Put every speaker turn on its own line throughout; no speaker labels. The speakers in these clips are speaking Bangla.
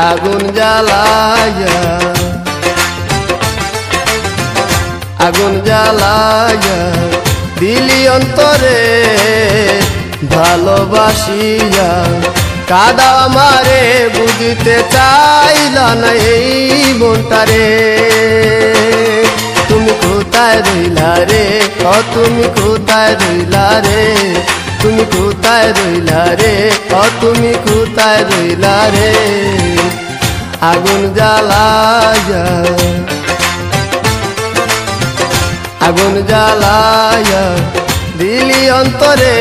আগুন জ্বালায়া আগুন জ্বালায়া দিলি অন্তরে ভালোবাসিয়া কাদা আমারে বুঝিতে চাইলা না এই মনটারে তুমি কোথায় রইলা রে তুমি কোথায় রইলা রে তুমি কোথায় রইলা রে তুমি কোথায় রইলা রে আগুন জ্বালায়া আগুন জ্বালায়া দিলি অন্তরে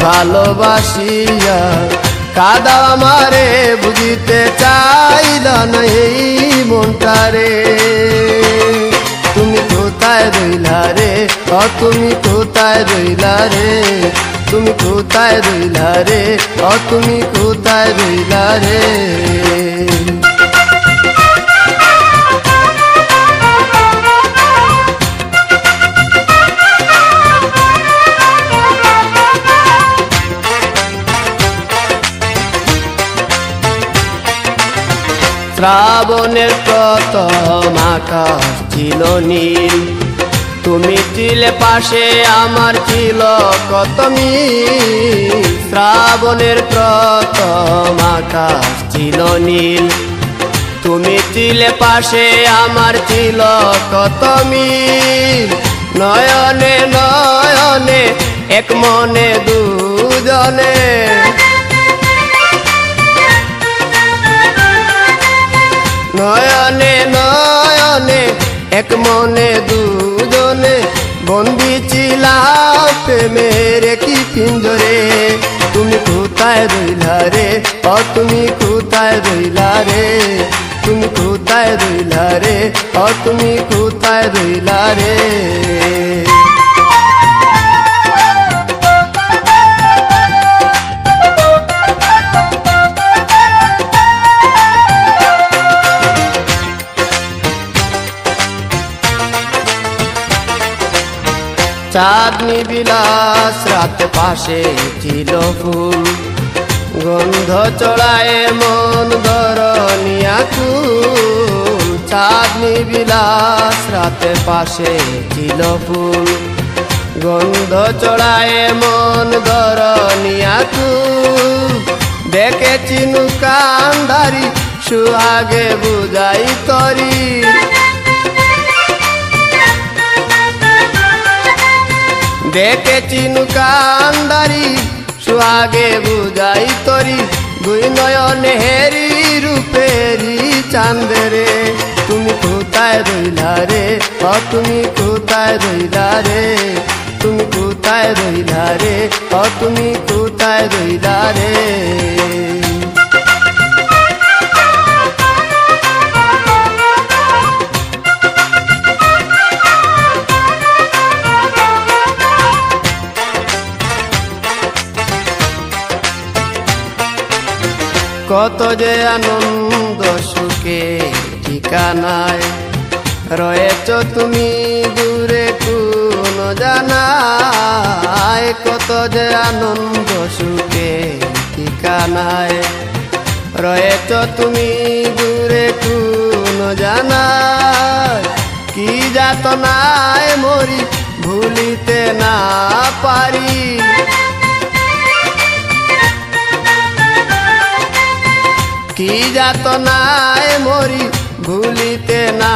ভালোবাসিয়া কাদা আমারে বুঝিতে চাইলা না এই মনটারে তুমি কোথায় রইলা রে তুমি কোথায় রইলা রে তুমি কোথায় রইলা রে তুমি কোথায় রইলা রে শ্রাবণের প্রথম আকাশ ছিল নীল তুমি ছিলে পাশে আমার ছিল কত মিল শ্রাবণের প্রথম আকাশ ছিল নীল তুমি ছিলে পাশে আমার ছিল কত মিল নয়নে নয়নে এক মনে দুজনে নয়নে নয়নে এক মনে দুজনে বন্দি ছিলাম প্রেমের কি পিঞ্জরে তুমি কোথায় রইলা রে তুমি কোথায় রইলা রে তুমি কোথায় রইলা রে তুমি কোথায় রইলা রে চাঁদনি বিলাস রাত পাশে ছিল ফুল গন্ধ চড়ায় মন ধরনিয়া কুল চাঁদনি বিলাস রাত পাশে ছিল ফুল গন্ধ চড়ায় মন ধরনিয়া কুল দেখেছি কান্দারি সুহাগে বুঝাই তরি দেখেছি কান্দারি সুহাগে বুঝাই তরি দুই নয়নে হেরি রূপেরি চাঁদরে তুমি কোথায় রইলা রে তুমি কোথায় রইলা রে তুমি কোথায় রইলা রে তুমি কোথায় রইলা রে কত যে আনন্দ সুখে ঠিকানায় রয়েছ তুমি দূরে কোন জানায় কত যে আনন্দ সুখে ঠিকানায় রয়েছ তুমি দূরে কোন জানায় কি যাতনায় মরি ভুলিতে না পারি কি যাতনায় মরি ভুলিতে না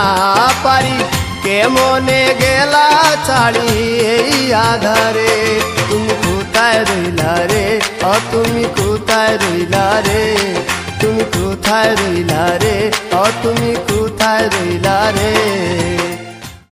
পারি কেমনে গেলা ছাড়ি এই আধারে তুমি কোথায় রইলা রে তুমি কোথায় রইলা রে তুমি কোথায় রইলা রে তুমি কোথায় রইলা রে